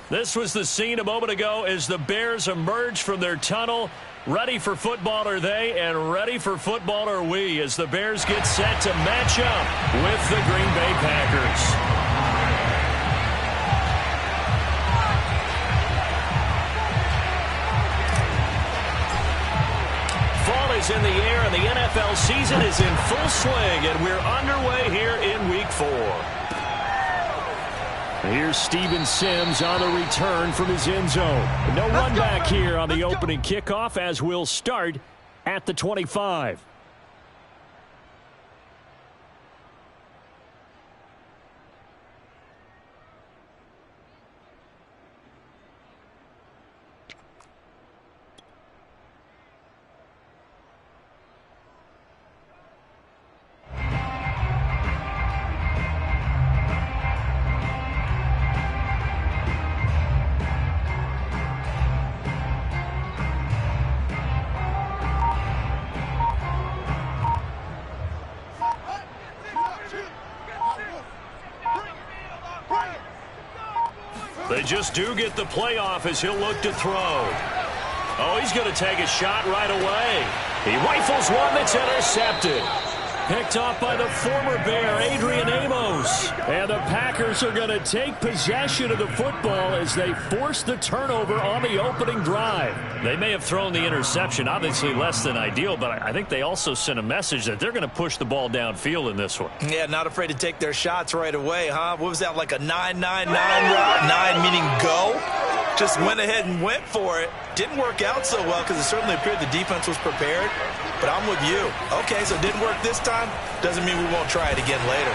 This was the scene a moment ago as the Bears emerge from their tunnel. Ready for football are they, and ready for football are we as the Bears get set to match up with the Green Bay Packers. Fall is in the air, and the NFL season is in full swing, and we're underway here in Week 4. Here's Steven Sims on the return from his end zone. No run back here on the opening kickoff as we'll start at the 25. They just do get the playoff as he'll look to throw. Oh, he's going to take a shot right away. He rifles one that's intercepted. Picked off by the former Bear, Adrian Amos. And the Packers are going to take possession of the football as they force the turnover on the opening drive. They may have thrown the interception, obviously less than ideal, but I think they also sent a message that they're going to push the ball downfield in this one. Yeah, not afraid to take their shots right away, huh? What was that, like a 9-9-9 route? 9 meaning go? Just went ahead and went for it. Didn't work out so well because it certainly appeared the defense was prepared. But I'm with you. Okay, so it didn't work this time. Doesn't mean we won't try it again later.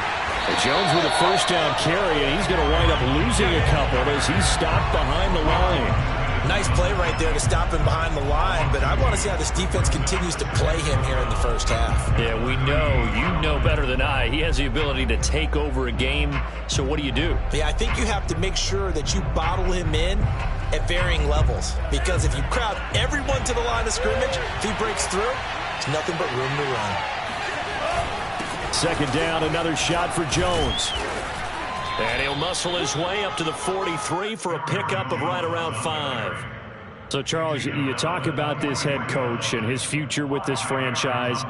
Jones with a first down carry, and he's going to wind up losing a couple as he's stopped behind the line. Nice play right there to stop him behind the line, but I want to see how this defense continues to play him here in the first half. Yeah, we know. You know better than I. He has the ability to take over a game, so what do you do? Yeah, I think you have to make sure that you bottle him in at varying levels, because if you crowd everyone to the line of scrimmage, if he breaks through, there's nothing but room to run. Second down, another shot for Jones. And he'll muscle his way up to the 43 for a pickup of right around 5. So, Charles, you talk about this head coach and his future with this franchise.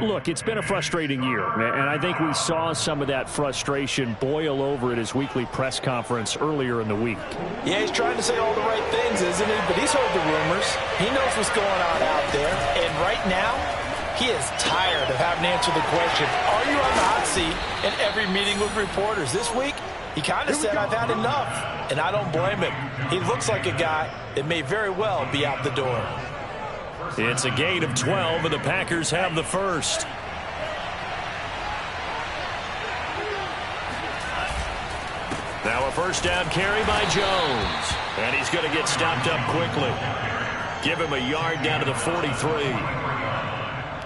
Look, it's been a frustrating year, and I think we saw some of that frustration boil over at his weekly press conference earlier in the week. Yeah, he's trying to say all the right things, isn't he? But he's heard the rumors. He knows what's going on out there. And right now, he is tired of having to answer the question, are you on the hot seat in every meeting with reporters? This week, he kind of said, I've had enough, and I don't blame him. He looks like a guy that may very well be out the door. It's a gain of 12, and the Packers have the first. Now a first down carry by Jones, and he's going to get stopped up quickly. Give him a yard down to the 43.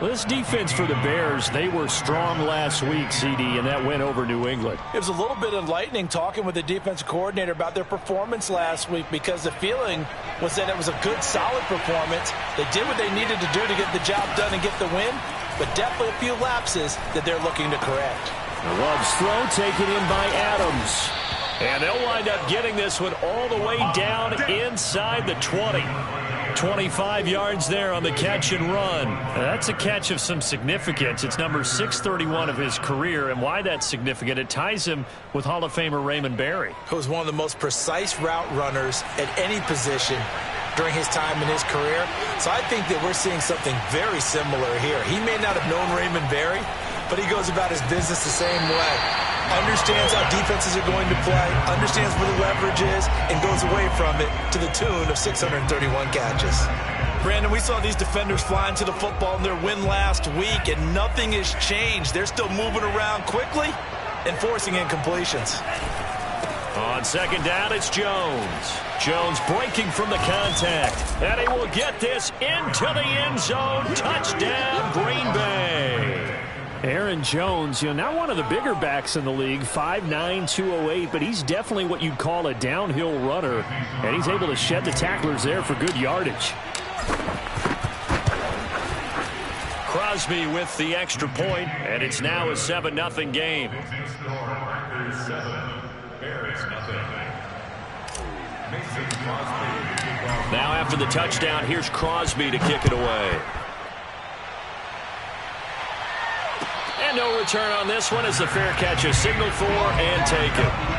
Well, this defense for the Bears, they were strong last week, CD, and that went over New England. It was a little bit enlightening talking with the defensive coordinator about their performance last week, because the feeling was that it was a good, solid performance. They did what they needed to do to get the job done and get the win, but definitely a few lapses that they're looking to correct. Love's throw taken in by Adams. And they'll wind up getting this one all the way down inside the 20. 25 yards there on the catch and run. That's a catch of some significance. It's number 631 of his career, and why that's significant, it ties him with Hall of Famer Raymond Berry. He was one of the most precise route runners at any position during his time in his career. So I think that we're seeing something very similar here. He may not have known Raymond Berry, but he goes about his business the same way. Understands how defenses are going to play, understands where the leverage is, and goes away from it to the tune of 631 catches. Brandon, we saw these defenders flying to the football in their win last week, and nothing has changed. They're still moving around quickly and forcing incompletions. On second down, it's Jones. Jones breaking from the contact, and he will get this into the end zone. Touchdown, Green Bay. Aaron Jones, not one of the bigger backs in the league, 5'9", 208, but he's definitely what you'd call a downhill runner, and he's able to shed the tacklers there for good yardage. Crosby with the extra point, and it's now a 7-0 game. Now after the touchdown, here's Crosby to kick it away. And no return on this one as the fair catch is signaled for and taken.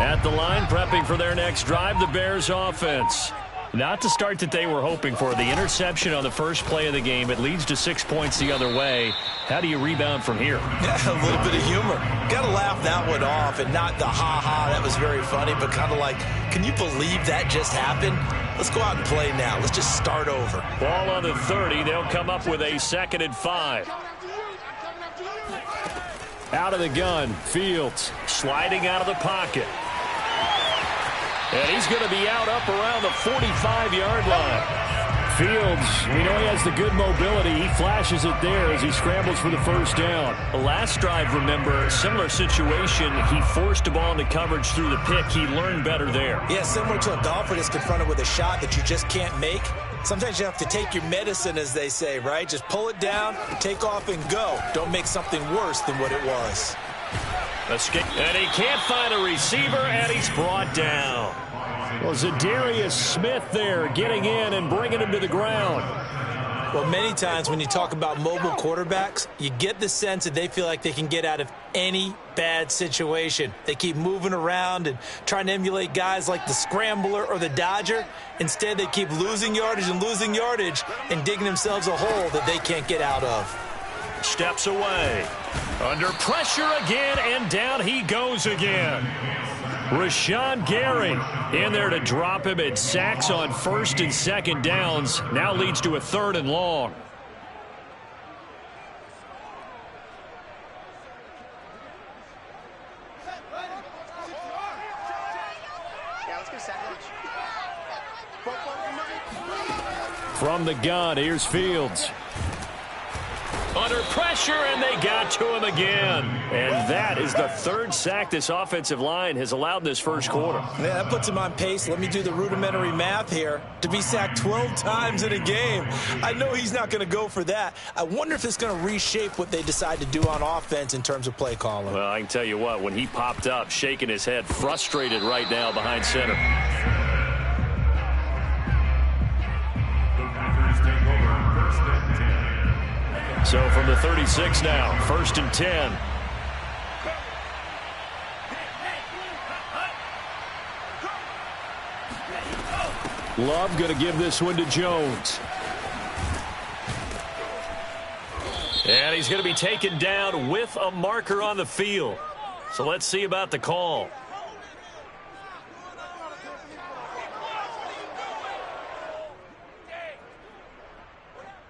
At the line, prepping for their next drive, the Bears offense. Not the start that they were hoping for. The interception on the first play of the game. It leads to 6 points the other way. How do you rebound from here? Yeah, a little bit of humor. Got to laugh that one off, and not the ha-ha, that was very funny, but kind of like, can you believe that just happened? Let's go out and play now. Let's just start over. Ball on the 30. They'll come up with a 2nd and 5. Out of the gun, Fields sliding out of the pocket. And he's going to be out up around the 45-yard line. Fields, we know he has the good mobility. He flashes it there as he scrambles for the first down. The last drive, remember, similar situation. He forced a ball into coverage through the pick. He learned better there. Yeah, similar to a golfer that's confronted with a shot that you just can't make. Sometimes you have to take your medicine, as they say, right? Just pull it down, take off, and go. Don't make something worse than what it was. And he can't find a receiver, and he's brought down. Well, Zadarius Smith there getting in and bringing him to the ground. Well, many times when you talk about mobile quarterbacks, you get the sense that they feel like they can get out of any bad situation. They keep moving around and trying to emulate guys like the Scrambler or the Dodger. Instead, they keep losing yardage and digging themselves a hole that they can't get out of. Steps away. Under pressure again, and down he goes again. Rashawn Gary in there to drop him. It sacks on 1st and 2nd downs. Now leads to a 3rd and long. From the gun, here's Fields. Under pressure, and they got to him again. And that is the 3rd sack this offensive line has allowed in this first quarter. Yeah, that puts him on pace. Let me do the rudimentary math here. To be sacked 12 times in a game, I know he's not going to go for that. I wonder if it's going to reshape what they decide to do on offense in terms of play calling. Well, I can tell you what, when he popped up, shaking his head, frustrated right now behind center. So from the 36 now, 1st and 10. Love going to give this one to Jones. And he's going to be taken down with a marker on the field. So let's see about the call.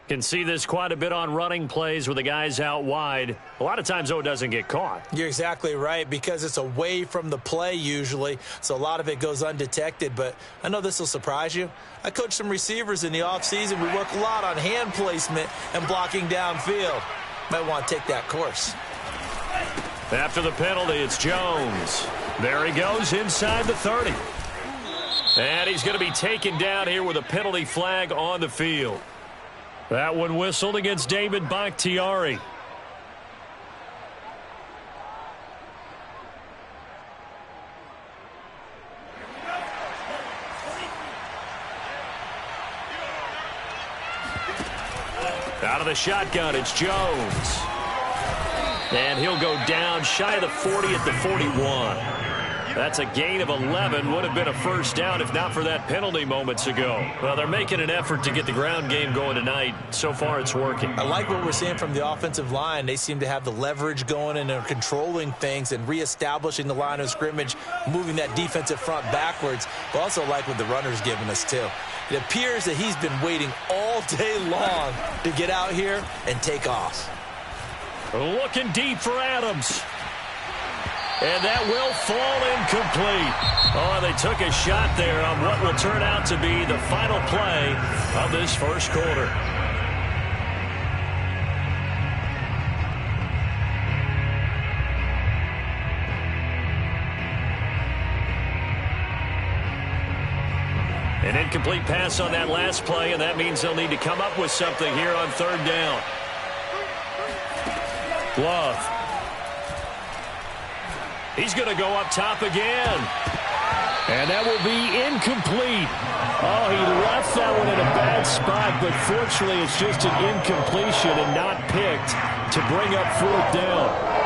Can see this quite a bit on running plays with the guys out wide. A lot of times, though, it doesn't get caught. You're exactly right, because it's away from the play usually, so a lot of it goes undetected. But I know this will surprise you. I coached some receivers in the offseason. We work a lot on hand placement and blocking downfield. Might want to take that course. After the penalty, it's Jones. There he goes inside the 30. And he's going to be taken down here with a penalty flag on the field. That one whistled against David Bakhtiari. Out of the shotgun, it's Jones. And he'll go down shy of the 40 at the 41. That's a gain of 11. Would have been a first down if not for that penalty moments ago. Well, they're making an effort to get the ground game going tonight. So far, it's working. I like what we're seeing from the offensive line. They seem to have the leverage going, and they're controlling things and reestablishing the line of scrimmage, moving that defensive front backwards. But also like what the runner's giving us, too. It appears that he's been waiting all day long to get out here and take off. Looking deep for Adams. And that will fall incomplete. Oh, they took a shot there on what will turn out to be the final play of this first quarter. An incomplete pass on that last play, and that means they'll need to come up with something here on third down. Love. He's going to go up top again. And that will be incomplete. Oh, he left that one in a bad spot, but fortunately it's just an incompletion and not picked to bring up fourth down.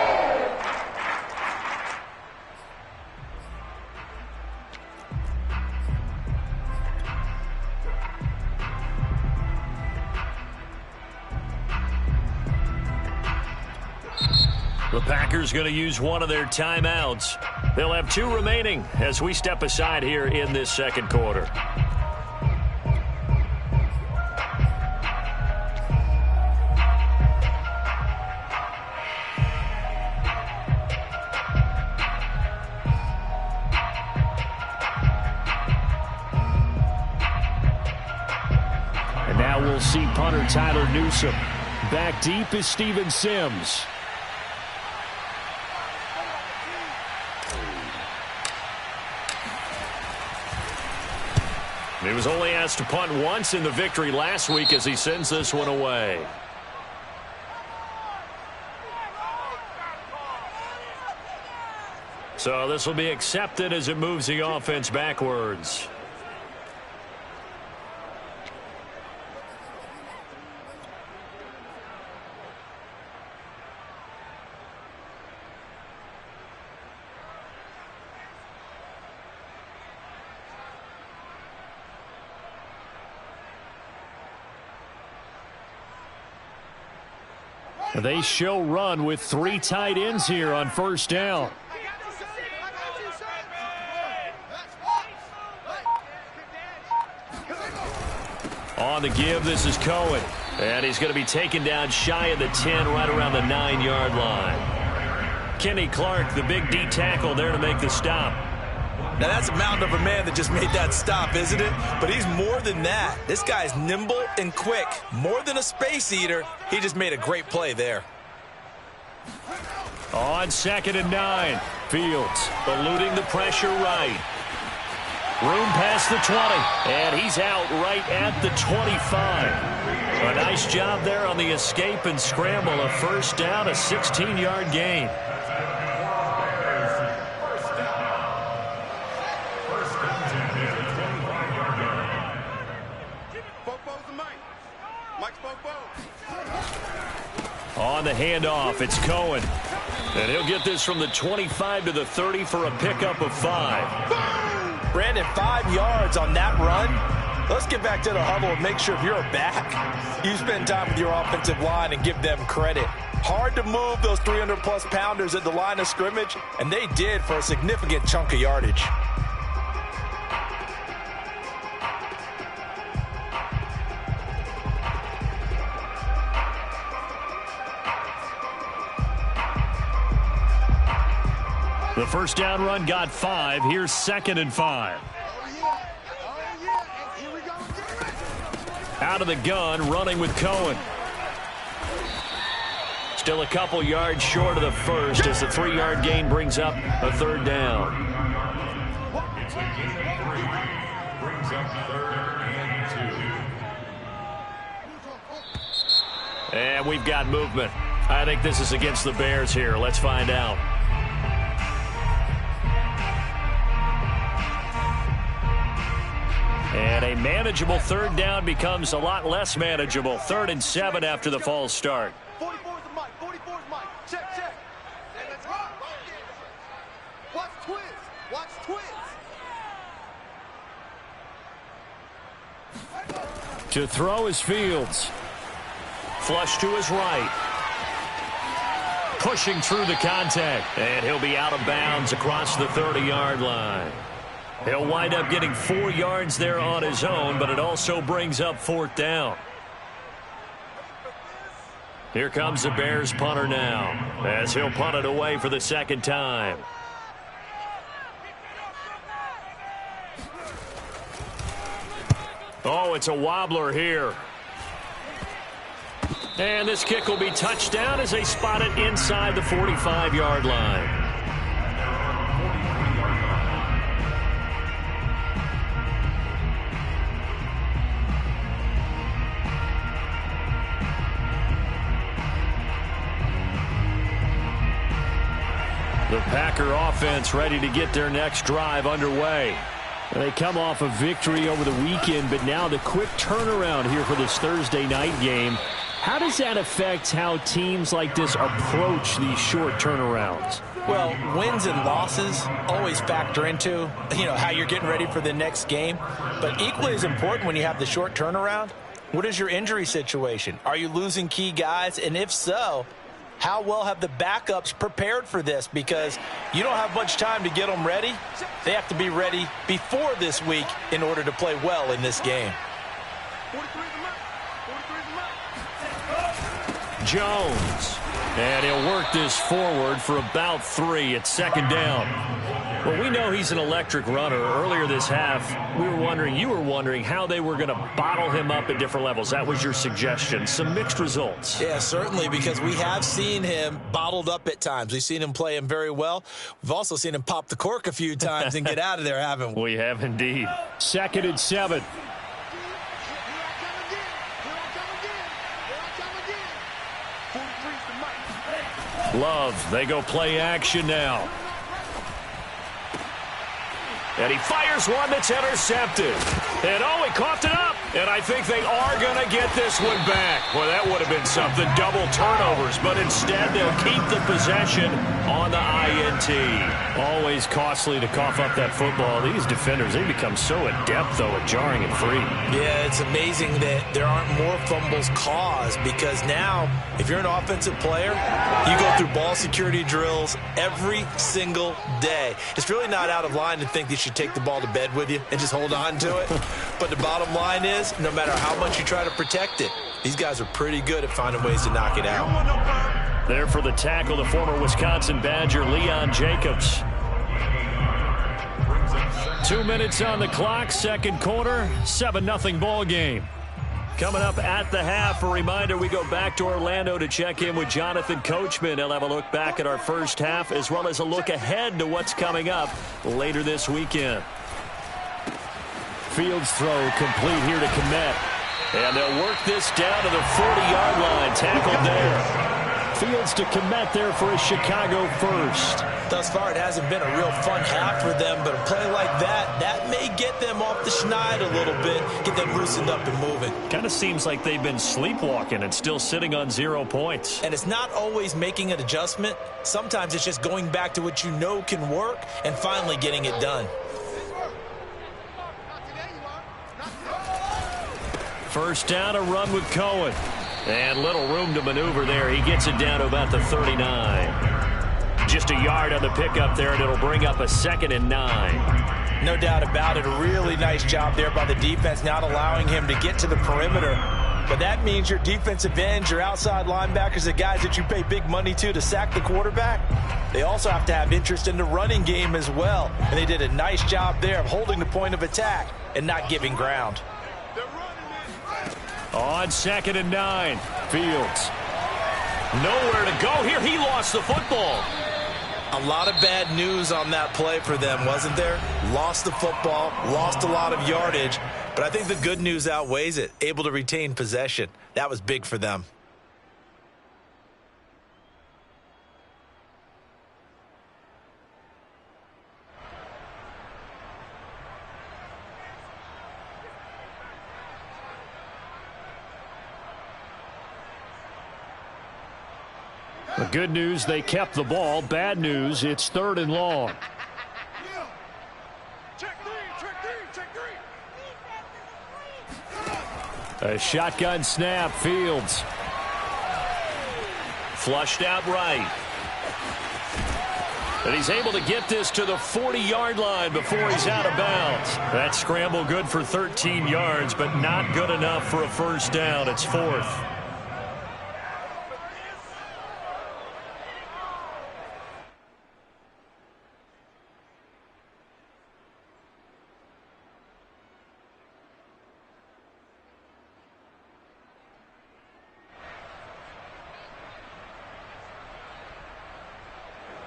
The Packers going to use one of their timeouts. They'll have 2 remaining as we step aside here in this second quarter. And now we'll see punter Tyler Newsome. Back deep is Steven Sims. He was only asked to punt once in the victory last week as he sends this one away. So this will be accepted as it moves the offense backwards. They show run with 3 tight ends here on first down. On the give, this is Cohen. And he's going to be taken down shy of the 10, right around the 9-yard line. Kenny Clark, the big D tackle, there to make the stop. Now, that's a mountain of a man that just made that stop, isn't it? But he's more than that. This guy's nimble and quick. More than a space eater, he just made a great play there. On 2nd and 9, Fields eluding the pressure right. Room past the 20, and he's out right at the 25. A nice job there on the escape and scramble. A first down, a 16-yard gain. On the handoff, it's Cohen. And he'll get this from the 25 to the 30 for a pickup of 5. Brandon, 5 yards on that run. Let's get back to the huddle and make sure if you're back, you spend time with your offensive line and give them credit. Hard to move those 300-plus pounders at the line of scrimmage, and they did for a significant chunk of yardage. The first down run got 5. Here's 2nd and 5. Out of the gun, running with Cohen. Still a couple yards short of the first as the 3-yard gain brings up a third down. And we've got movement. I think this is against the Bears here. Let's find out. And a manageable third down becomes a lot less manageable. 3rd and 7 after the false start. 44's the mic. 44's mic. Check, check. Let's go. Watch twist. Watch twist. To throw is Fields. Flush to his right. Pushing through the contact. And he'll be out of bounds across the 30-yard line. He'll wind up getting 4 yards there on his own, but it also brings up 4th down. Here comes the Bears punter now, as he'll punt it away for the 2nd time. Oh, it's a wobbler here. And this kick will be touched down as they spot it inside the 45-yard line. The Packer offense ready to get their next drive underway. They come off a victory over the weekend, but now the quick turnaround here for this Thursday night game. How does that affect how teams like this approach these short turnarounds? Well, wins and losses always factor into, how you're getting ready for the next game. But equally as important when you have the short turnaround, what is your injury situation? Are you losing key guys? And if so, how well have the backups prepared for this? Because you don't have much time to get them ready. They have to be ready before this week in order to play well in this game. Jones. And he'll work this forward for about 3 at second down. Well, we know he's an electric runner. Earlier this half, you were wondering how they were going to bottle him up at different levels. That was your suggestion. Some mixed results. Yeah, certainly, because we have seen him bottled up at times. We've seen him play him very well. We've also seen him pop the cork a few times and get out of there, haven't we? We have indeed. 2nd and 7. Love, they go play action now. And he fires one that's intercepted. And he coughed it up. And I think they are going to get this one back. Well, that would have been something. Double turnovers. But instead, they'll keep the possession on the INT. Always costly to cough up that football. These defenders, they become so adept, though, at jarring it free. Yeah, it's amazing that there aren't more fumbles caused, because now, if you're an offensive player, you go through ball security drills every single day. It's really not out of line to think that you should take the ball to bed with you and just hold on to it. But the bottom line is, no matter how much you try to protect it, these guys are pretty good at finding ways to knock it out. There for the tackle, the former Wisconsin Badger, Leon Jacobs. 2 minutes on the clock, second quarter, 7-0 ball game. Coming up at the half, a reminder, we go back to Orlando to check in with Jonathan Coachman. He'll have a look back at our first half, as well as a look ahead to what's coming up later this weekend. Fields throw complete here to Kmet. And they'll work this down to the 40-yard line, tackled there. Fields to Kmet there for a Chicago first. Thus far, it hasn't been a real fun half for them, but a play like that may get them off the schneid a little bit, get them loosened up and moving. Kind of seems like they've been sleepwalking and still sitting on 0 points. And it's not always making an adjustment. Sometimes it's just going back to what you know can work and finally getting it done. First down, a run with Cohen. And little room to maneuver there. He gets it down to about the 39. Just a yard on the pickup there, and it'll bring up a 2nd and 9. No doubt about it. A really nice job there by the defense, not allowing him to get to the perimeter. But that means your defensive ends, your outside linebackers, the guys that you pay big money to sack the quarterback, they also have to have interest in the running game as well. And they did a nice job there of holding the point of attack and not giving ground. On 2nd and 9, Fields. Nowhere to go here. He lost the football. A lot of bad news on that play for them, wasn't there? Lost the football, lost a lot of yardage, but I think the good news outweighs it. Able to retain possession. That was big for them. The good news, they kept the ball. Bad news, it's 3rd and long. A shotgun snap, Fields. Flushed out right. And he's able to get this to the 40-yard line before he's out of bounds. That scramble good for 13 yards, but not good enough for a first down. It's 4th.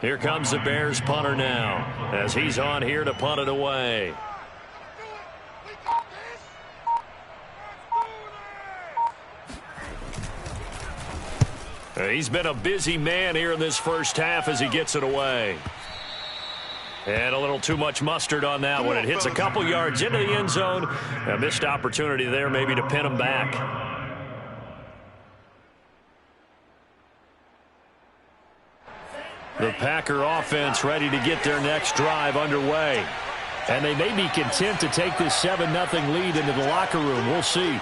Here comes the Bears punter now, as he's on here to punt it away. He's been a busy man here in this first half as he gets it away. And a little too much mustard on that one. It hits a couple yards into the end zone. A missed opportunity there maybe to pin him back. The Packer offense ready to get their next drive underway. And they may be content to take this 7-0 lead into the locker room. We'll see.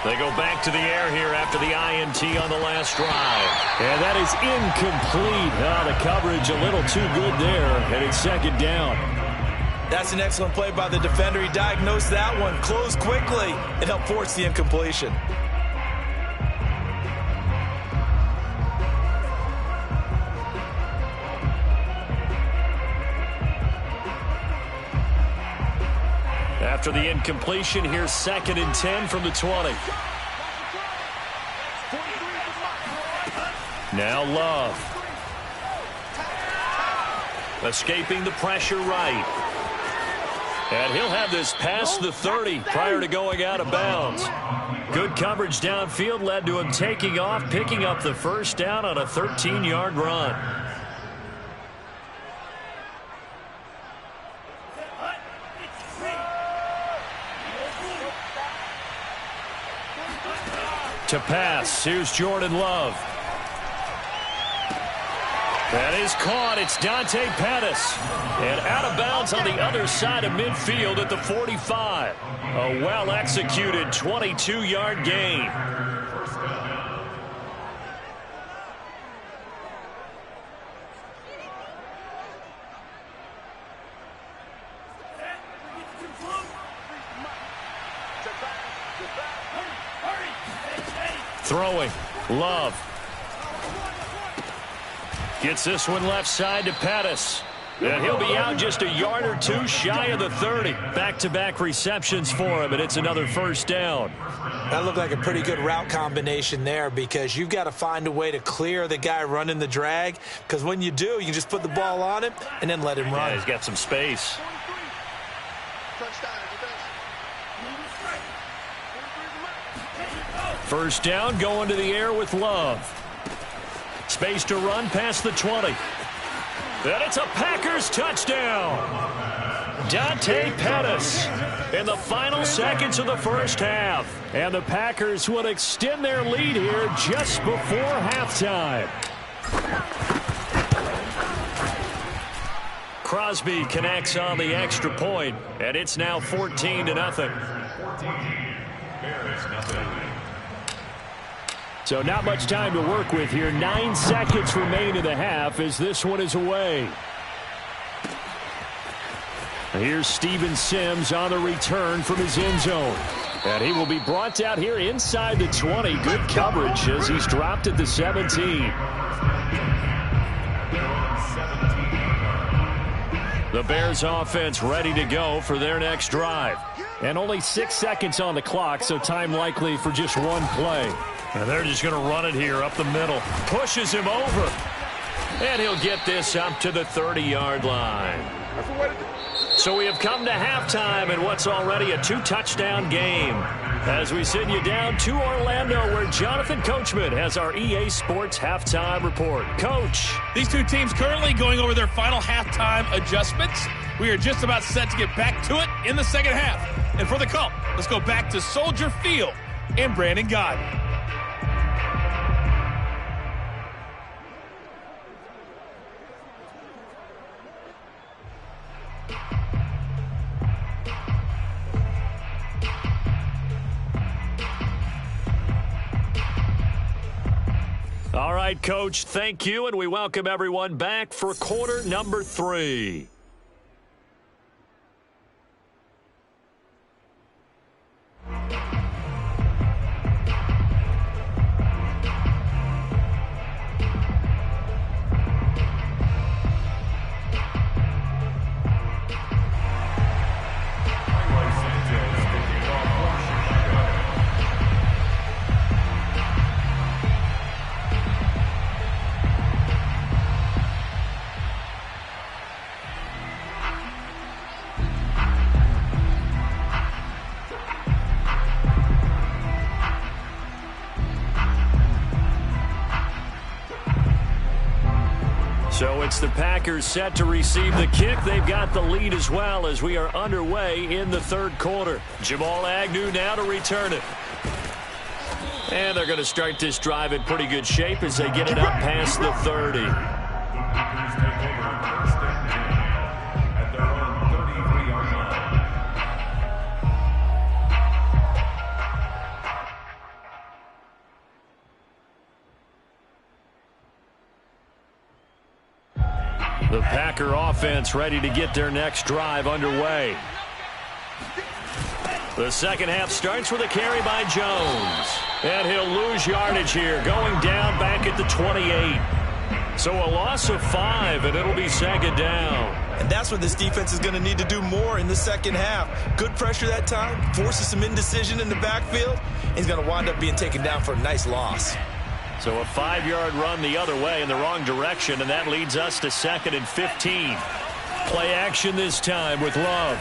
They go back to the air here after the INT on the last drive. And that is incomplete. The coverage a little too good there, and it's second down. That's an excellent play by the defender. He diagnosed that one, closed quickly, and helped force the incompletion. After the incompletion, here's 2nd and 10 from the 20. Now Love. Escaping the pressure right. And he'll have this past the 30 prior to going out of bounds. Good coverage downfield led to him taking off, picking up the first down on a 13-yard run. To pass, here's Jordan Love. That is caught. It's Dante Pettis. And out of bounds on the other side of midfield at the 45. A well-executed 22-yard gain. Throwing. Love. Gets this one left side to Pettis. And he'll be out just a yard or two shy of the 30. Back-to-back receptions for him, and it's another first down. That looked like a pretty good route combination there because you've got to find a way to clear the guy running the drag, because when you do, you can just put the ball on him and then let him run. Yeah, he's got some space. First down, going to the air with Love. Space to run past the 20. And it's a Packers touchdown. Dante Pettis in the final seconds of the first half. And the Packers will extend their lead here just before halftime. Crosby connects on the extra point, and it's now 14-0. So not much time to work with here. 9 seconds remain in the half as this one is away. Here's Steven Sims on the return from his end zone. And he will be brought down here inside the 20. Good coverage as he's dropped at the 17. The Bears offense ready to go for their next drive. And only 6 seconds on the clock, so time likely for just one play. And they're just going to run it here up the middle. Pushes him over. And he'll get this up to the 30-yard line. So we have come to halftime in what's already a 2-touchdown game. As we send you down to Orlando, where Jonathan Coachman has our EA Sports halftime report. Coach. These two teams currently going over their final halftime adjustments. We are just about set to get back to it in the second half. And for the call, let's go back to Soldier Field in Brandon Gaudin. All right, Coach, thank you, and we welcome everyone back for quarter number 3. gets the Packers set to receive the kick. They've got the lead as well as we are underway in the third quarter. Jamal Agnew now to return it. And they're going to start this drive in pretty good shape as they get it up past the 30. The Packer offense ready to get their next drive underway. The second half starts with a carry by Jones. And he'll lose yardage here, going down back at the 28. So a loss of 5, and it'll be second down. And that's what this defense is going to need to do more in the second half. Good pressure that time, forces some indecision in the backfield. He's going to wind up being taken down for a nice loss. So a 5-yard run the other way in the wrong direction, and that leads us to 2nd and 15. Play action this time with Love.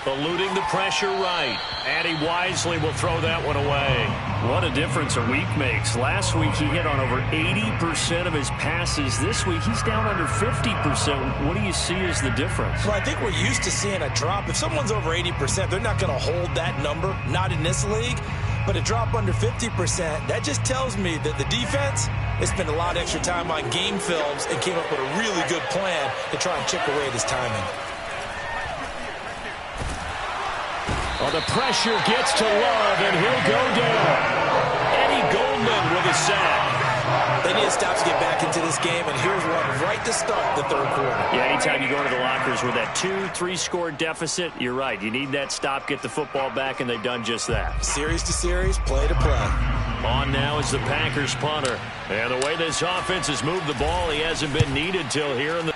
Eluding the pressure right, and he wisely will throw that one away. What a difference a week makes. Last week he hit on over 80% of his passes. This week he's down under 50%. What do you see as the difference? Well, I think we're used to seeing a drop. If someone's over 80%, they're not going to hold that number, not in this league. But a drop under 50%, that just tells me that the defense has spent a lot of extra time on game films and came up with a really good plan to try and chip away at his timing. Well, the pressure gets to Love, and he'll go down. Eddie Goldman with a sack. They need to stop to get back into this game, and here's one right to start the third quarter. Yeah, anytime you go to the lockers with that 2-3 score deficit, you're right. You need that stop, get the football back, and they've done just that. Series to series, play to play. On now is the Packers punter. And the way this offense has moved the ball, he hasn't been needed till here in the...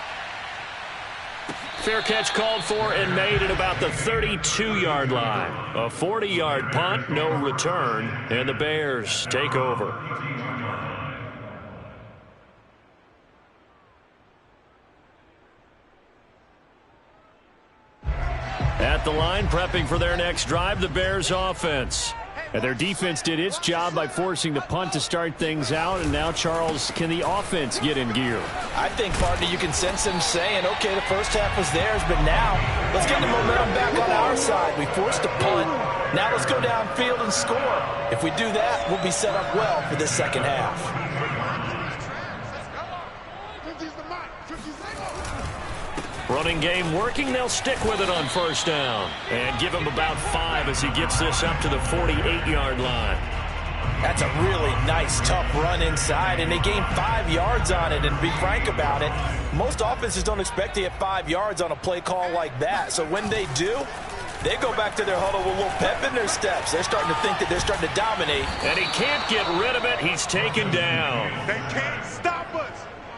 Fair catch called for and made at about the 32-yard line. A 40-yard punt, no return, and the Bears take over. At the line, prepping for their next drive, the Bears offense. And their defense did its job by forcing the punt to start things out. And now, Charles, can the offense get in gear? I think, partner, you can sense them saying, okay, the first half was theirs, but now let's get the momentum back on our side. We forced a punt. Now let's go downfield and score. If we do that, we'll be set up well for this second half. Running game working. They'll stick with it on first down. And give him about 5 as he gets this up to the 48-yard line. That's a really nice, tough run inside, and they gained 5 yards on it. And to be frank about it, most offenses don't expect to get 5 yards on a play call like that. So when they do, they go back to their huddle with a little pep in their steps. They're starting to think that they're starting to dominate. And he can't get rid of it. He's taken down. They can't stop us.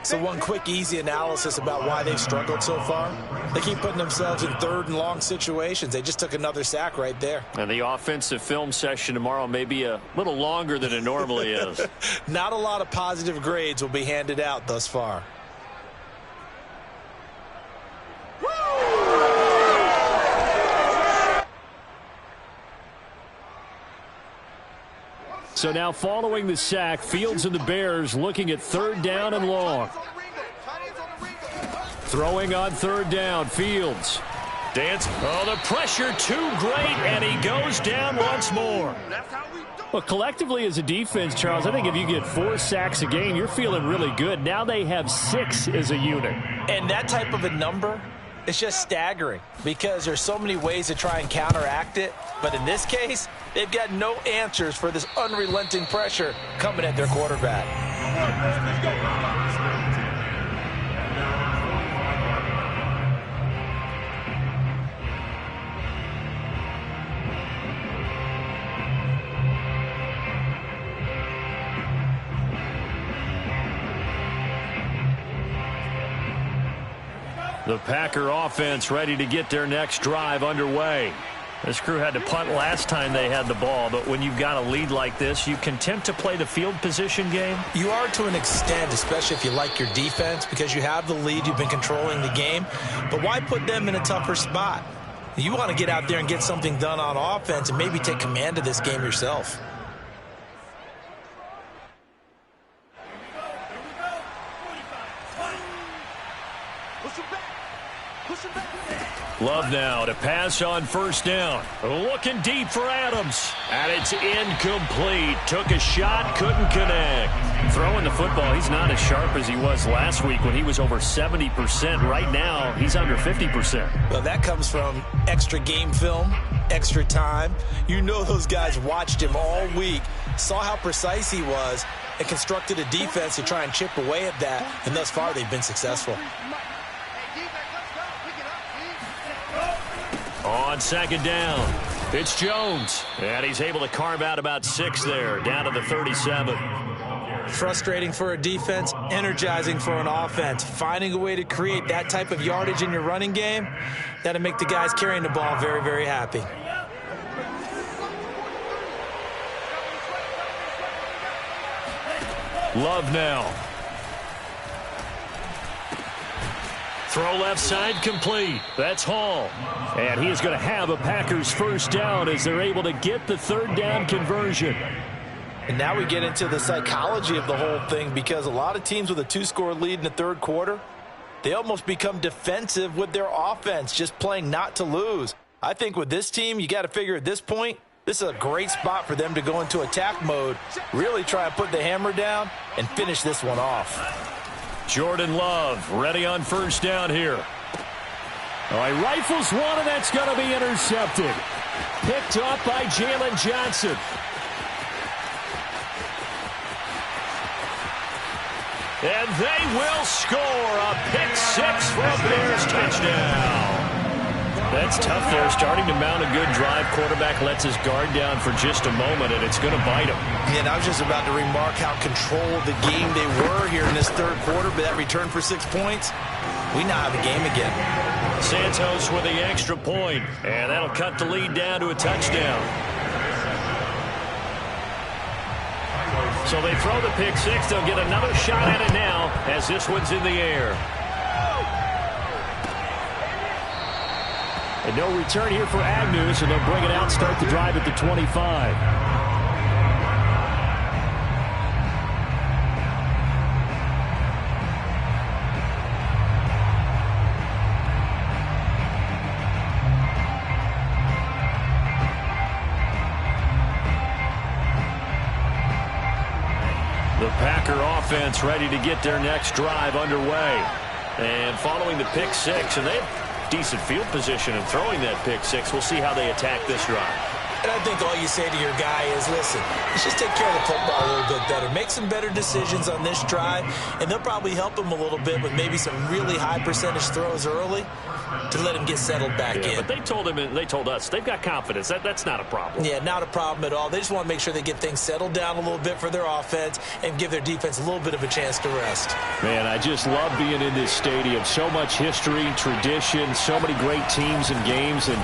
So one quick, easy analysis about why they've struggled so far. They keep putting themselves in third and long situations. They just took another sack right there. And the offensive film session tomorrow may be a little longer than it normally is. Not a lot of positive grades will be handed out thus far. So now following the sack, Fields and the Bears looking at third down and long. Throwing on third down, Fields. Dance. Oh, the pressure too great, and he goes down once more. Well, collectively as a defense, Charles, I think if you get 4 sacks a game, you're feeling really good. Now they have 6 as a unit. And that type of a number, it's just staggering because there's so many ways to try and counteract it. But in this case, they've got no answers for this unrelenting pressure coming at their quarterback. The Packer offense ready to get their next drive underway. This crew had to punt last time they had the ball, but when you've got a lead like this, you content to play the field position game? You are to an extent, especially if you like your defense, because you have the lead, you've been controlling the game. But why put them in a tougher spot? You want to get out there and get something done on offense and maybe take command of this game yourself. Push him back. Push him back. Love now to pass on first down. Looking deep for Adams. And it's incomplete. Took a shot, couldn't connect. Throwing the football, he's not as sharp as he was last week when he was over 70%. Right now, he's under 50%. Well, that comes from extra game film, extra time. You know those guys watched him all week, saw how precise he was, and constructed a defense to try and chip away at that. And thus far, they've been successful. On second down, it's Jones. And he's able to carve out about 6 there, down to the 37. Frustrating for a defense, energizing for an offense. Finding a way to create that type of yardage in your running game, that'll make the guys carrying the ball very, very happy. Love now. Throw left side complete. That's Hall. And he is going to have a Packers first down as they're able to get the third down conversion. And now we get into the psychology of the whole thing, because a lot of teams with a 2-score lead in the third quarter, they almost become defensive with their offense, just playing not to lose. I think with this team, you got to figure at this point, this is a great spot for them to go into attack mode, really try and put the hammer down and finish this one off. Jordan Love ready on first down here. All right, rifles one, and that's going to be intercepted. Picked up by Jalen Johnson. And they will score a pick 6 for a Bears touchdown. That's tough there, starting to mount a good drive. Quarterback lets his guard down for just a moment, and it's going to bite him. And I was just about to remark how controlled the game they were here in this third quarter, but that return for 6 points, we now have a game again. Santos with the extra point, and that'll cut the lead down to a touchdown. So they throw the pick 6. They'll get another shot at it now as this one's in the air. And no return here for Agnew, so they'll bring it out, start the drive at the 25. The Packer offense ready to get their next drive underway. And following the pick 6, and they have decent field position and throwing that pick 6. We'll see how they attack this drive. And I think all you say to your guy is, listen, let's just take care of the football a little bit better. Make some better decisions on this drive, and they'll probably help him a little bit with maybe some really high percentage throws early to let him get settled back in. But they told him, and they told us, they've got confidence. That's not a problem. Yeah, not a problem at all. They just want to make sure they get things settled down a little bit for their offense and give their defense a little bit of a chance to rest. Man, I just love being in this stadium. So much history, tradition, so many great teams and games, and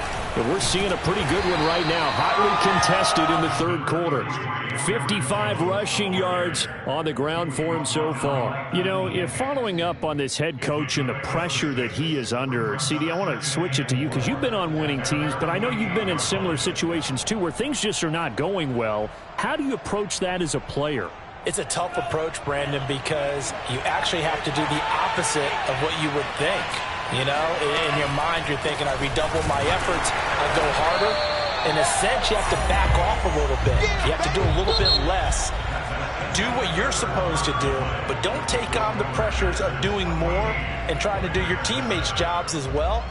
we're seeing a pretty good one right now. Hotly contested in the third quarter. 55 rushing yards on the ground for him so far. You know, if following up on this head coach and the pressure that he is under, CD, I want to switch it to you because you've been on winning teams, but I know you've been in similar situations too where things just are not going well. How do you approach that as a player? It's a tough approach, Brandon, because you actually have to do the opposite of what you would think. You know, in your mind, you're thinking, I redouble my efforts, I go harder. In a sense, you have to back off a little bit. You have to do a little bit less. Do what you're supposed to do, but don't take on the pressures of doing more and trying to do your teammates' jobs as well.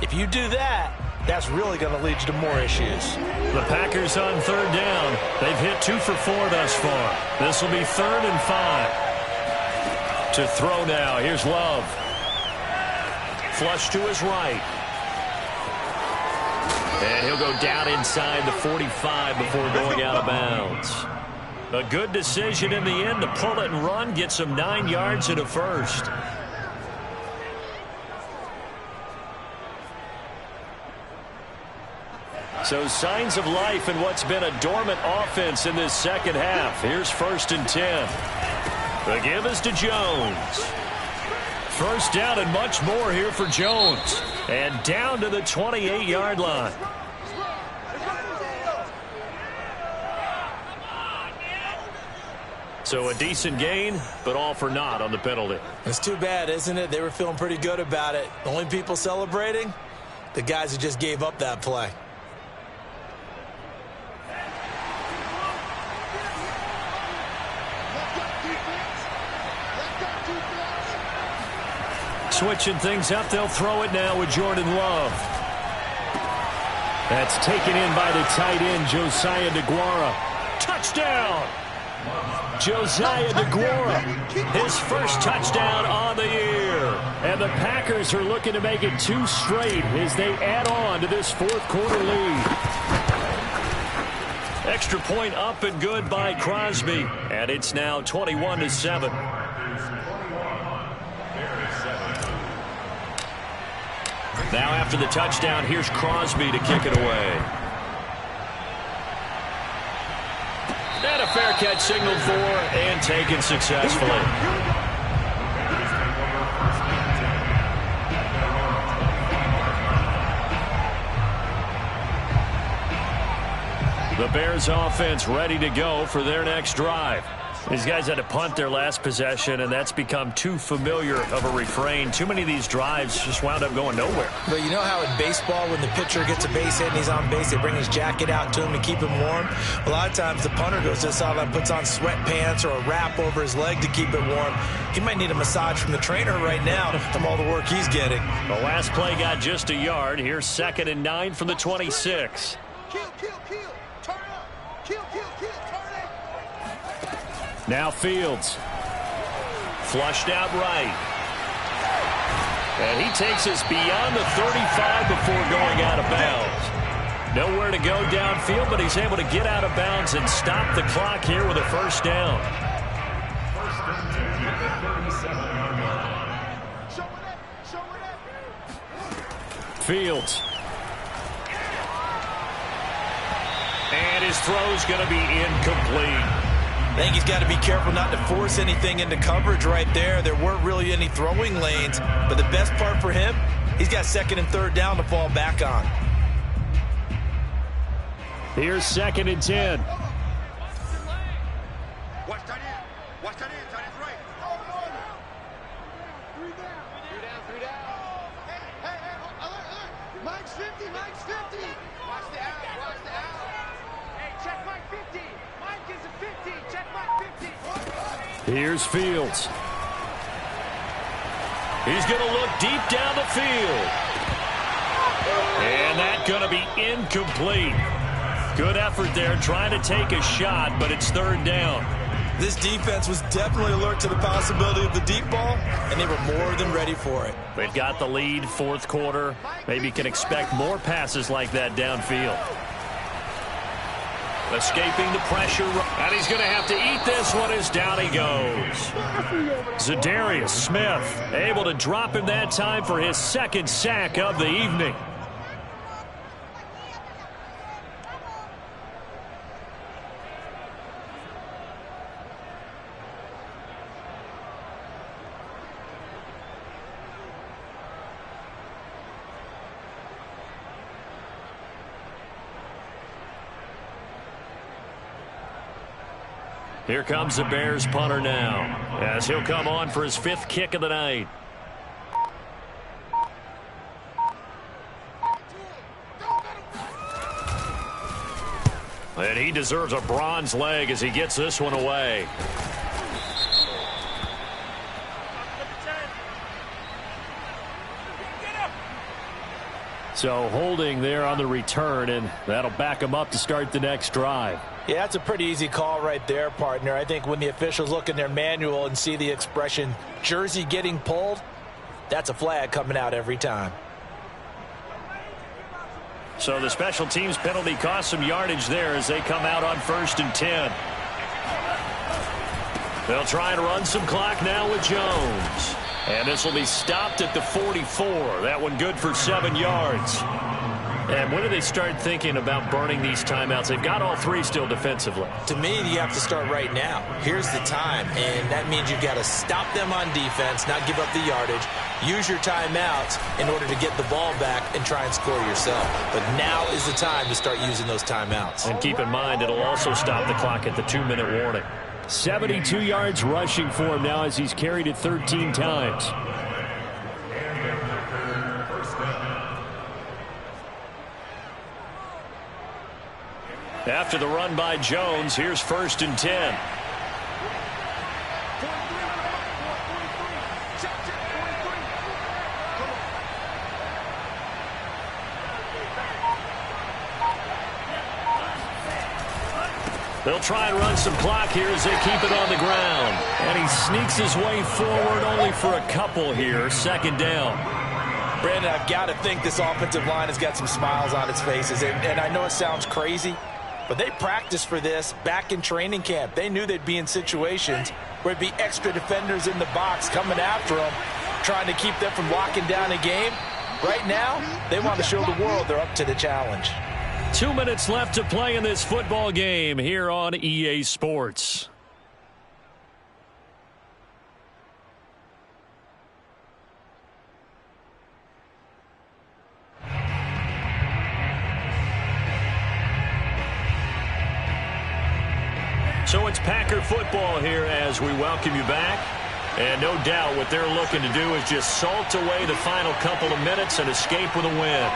If you do that, that's really going to lead you to more issues. The Packers on third down. They've hit 2 for 4 thus far. This will be 3rd and 5. To throw now. Here's Love. Flush to his right. And he'll go down inside the 45 before going out of bounds. A good decision in the end to pull it and run, get some 9 yards and a first. So signs of life in what's been a dormant offense in this second half. Here's 1st and 10. The give is to Jones. First down and much more here for Jones. And down to the 28-yard line. So a decent gain, but all for naught on the penalty. It's too bad, isn't it? They were feeling pretty good about it. The only people celebrating, the guys who just gave up that play. Switching things up, they'll throw it now with Jordan Love. That's taken in by the tight end, Josiah DeGuara. Touchdown! Josiah DeGuara, his first touchdown on the year. And the Packers are looking to make it 2 straight as they add on to this fourth-quarter lead. Extra point up and good by Crosby. And it's now 21-7. Now after the touchdown, here's Crosby to kick it away. And a fair catch signaled for and taken successfully. The Bears offense ready to go for their next drive. These guys had to punt their last possession, and that's become too familiar of a refrain. Too many of these drives just wound up going nowhere. But you know how in baseball, when the pitcher gets a base hit and he's on base, they bring his jacket out to him to keep him warm? A lot of times the punter goes to the sideline, puts on sweatpants or a wrap over his leg to keep it warm. He might need a massage from the trainer right now from all the work he's getting. The last play got just a yard. Here's 2nd and 9 from the 26. Kill, kill, kill. Turn up. Kill, kill, kill. Turn it. Now Fields. Flushed out right. And he takes us beyond the 35 before going out of bounds. Nowhere to go downfield, but he's able to get out of bounds and stop the clock here with a first down. Fields. And his throw's going to be incomplete. I think he's got to be careful not to force anything into coverage right there. There weren't really any throwing lanes, but the best part for him, he's got 2nd and 3rd down to fall back on. Here's 2nd and 10. Watch that in. Watch that in. That is right. 3 down. 3 down. Hey, alert. Mike's 50. Mike's 50. Watch the out. Watch the out. Hey, check Mike 50. Mike is a 50. Check Mike 50. Here's Fields. He's going to look deep down the field. And that's going to be incomplete. Good effort there trying to take a shot, but it's 3rd down. This defense was definitely alert to the possibility of the deep ball, and they were more than ready for it. They've got the lead, 4th quarter. Maybe can expect more passes like that downfield. Escaping the pressure, and he's going to have to eat this one as down he goes. Zadarius Smith able to drop him that time for his 2nd sack of the evening. Here comes the Bears punter now, as he'll come on for his 5th kick of the night. And he deserves a bronze leg as he gets this one away. So holding there on the return, and that'll back him up to start the next drive. Yeah, that's a pretty easy call right there, partner. I think when the officials look in their manual and see the expression jersey getting pulled, that's a flag coming out every time. So the special teams penalty cost some yardage there as they come out on 1st and 10. They'll try and run some clock now with Jones. And this will be stopped at the 44. That one good for 7 yards. And when do they start thinking about burning these timeouts? They've got all 3 still defensively. To me, you have to start right now. Here's the time, and that means you've got to stop them on defense, not give up the yardage, use your timeouts in order to get the ball back and try and score yourself. But now is the time to start using those timeouts. And keep in mind, it'll also stop the clock at the 2-minute warning. 72 yards rushing for him now as he's carried it 13 times. After the run by Jones, here's 1st and 10. They'll try and run some clock here as they keep it on the ground. And he sneaks his way forward only for a couple here. 2nd down. Brandon, I've got to think this offensive line has got some smiles on its faces. And I know it sounds crazy, but they practiced for this back in training camp. They knew they'd be in situations where it'd be extra defenders in the box coming after them, trying to keep them from locking down a game. Right now, they want to show the world they're up to the challenge. 2 minutes left to play in this football game here on EA Sports. So it's Packer football here as we welcome you back. And no doubt what they're looking to do is just salt away the final couple of minutes and escape with a win.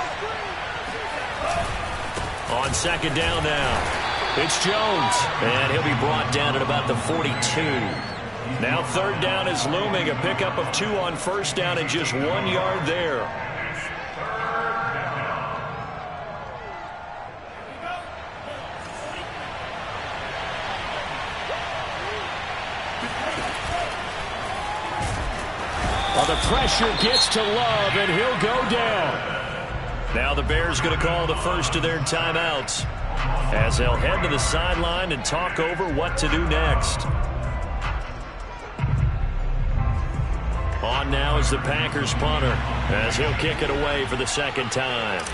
On 2nd down now, it's Jones, and he'll be brought down at about the 42. Now 3rd down is looming, a pickup of 2 on 1st down and just 1 yard there. Well, the pressure gets to Love, and he'll go down. Now the Bears going to call the first of their timeouts as they'll head to the sideline and talk over what to do next. On now is the Packers punter as he'll kick it away for the 2nd time.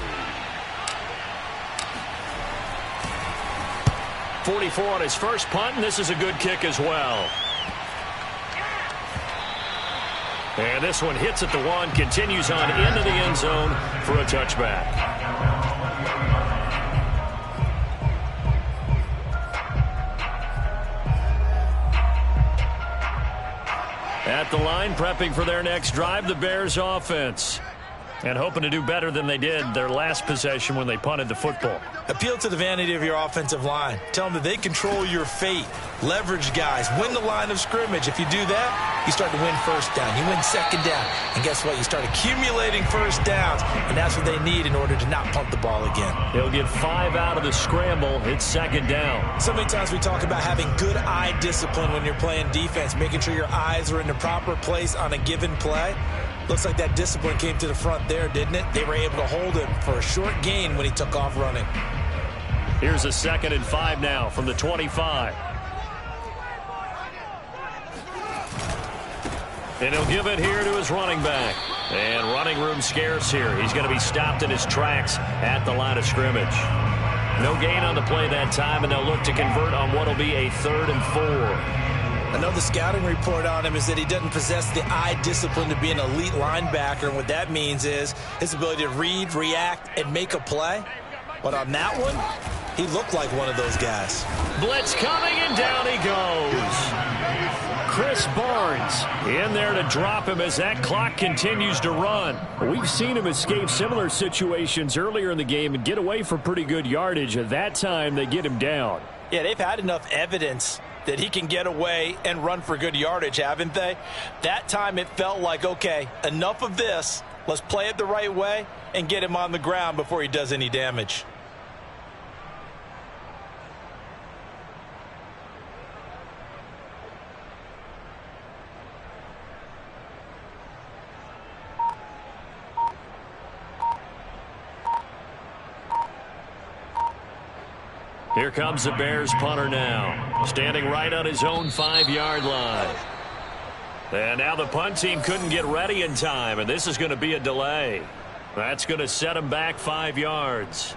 44 on his first punt, and this is a good kick as well. And this one hits at the 1, continues on into the end zone for a touchback. At the line, prepping for their next drive, the Bears offense. And hoping to do better than they did their last possession when they punted the football. Appeal to the vanity of your offensive line. Tell them that they control your fate. Leverage guys. Win the line of scrimmage. If you do that, you start to win 1st down. You win 2nd down. And guess what? You start accumulating 1st downs. And that's what they need in order to not punt the ball again. They'll get 5 out of the scramble. It's 2nd down. So many times we talk about having good eye discipline when you're playing defense. Making sure your eyes are in the proper place on a given play. Looks like that discipline came to the front there, didn't it? They were able to hold him for a short gain when he took off running. Here's a 2nd and 5 now from the 25. And he'll give it here to his running back. And running room scarce here. He's going to be stopped in his tracks at the line of scrimmage. No gain on the play that time, and they'll look to convert on what will be a 3rd and 4. I know the scouting report on him is that he doesn't possess the eye discipline to be an elite linebacker. And what that means is his ability to read, react, and make a play. But on that one, he looked like one of those guys. Blitz coming, and down he goes. Chris Barnes in there to drop him as that clock continues to run. We've seen him escape similar situations earlier in the game and get away for pretty good yardage. At that time, they get him down. Yeah, they've had enough evidence that he can get away and run for good yardage, haven't they? That time it felt like, okay, enough of this. Let's play it the right way and get him on the ground before he does any damage. Here comes the Bears punter now, standing right on his own 5-yard line. And now the punt team couldn't get ready in time, and this is going to be a delay. That's going to set him back 5 yards.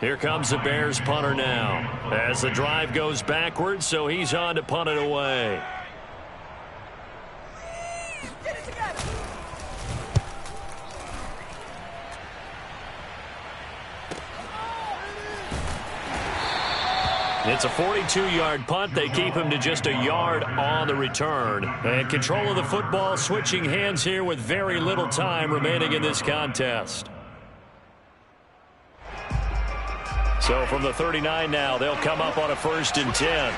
Here comes the Bears punter now as the drive goes backwards, so he's on to punt it away. It's a 42-yard punt. They keep him to just a yard on the return. And control of the football switching hands here with very little time remaining in this contest. So from the 39 now, they'll come up on a 1st and 10.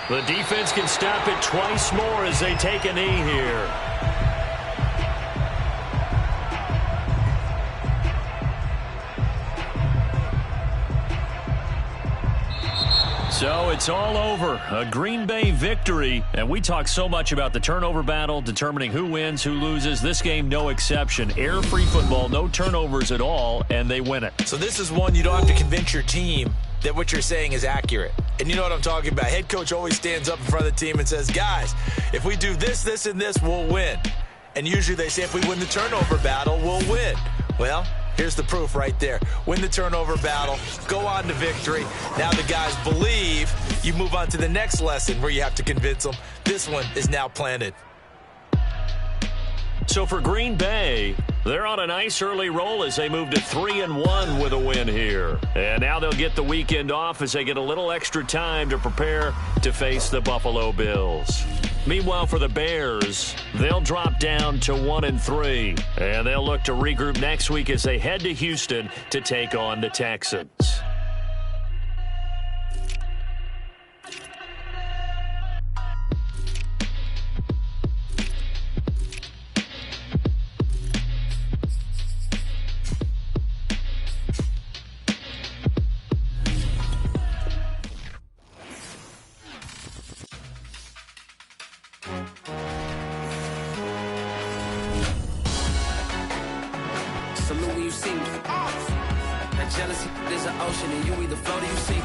The defense can stop it twice more as they take a knee here. So it's all over. A Green Bay victory. And we talk so much about the turnover battle, determining who wins, who loses. This game, no exception. Air-free football, no turnovers at all, and they win it. So this is one you don't have to convince your team that what you're saying is accurate. And you know what I'm talking about. Head coach always stands up in front of the team and says, guys, if we do this, this, and this, we'll win. And usually they say if we win the turnover battle, we'll win. Well, here's the proof right there. Win the turnover battle, go on to victory. Now the guys believe. You move on to the next lesson where you have to convince them. This one is now planted. So for Green Bay, they're on a nice early roll as they move to 3-1 with a win here. And now they'll get the weekend off as they get a little extra time to prepare to face the Buffalo Bills. Meanwhile, for the Bears, they'll drop down to 1-3. And they'll look to regroup next week as they head to Houston to take on the Texans. Salute when you see me. That jealousy is an ocean, and you either float or you sink.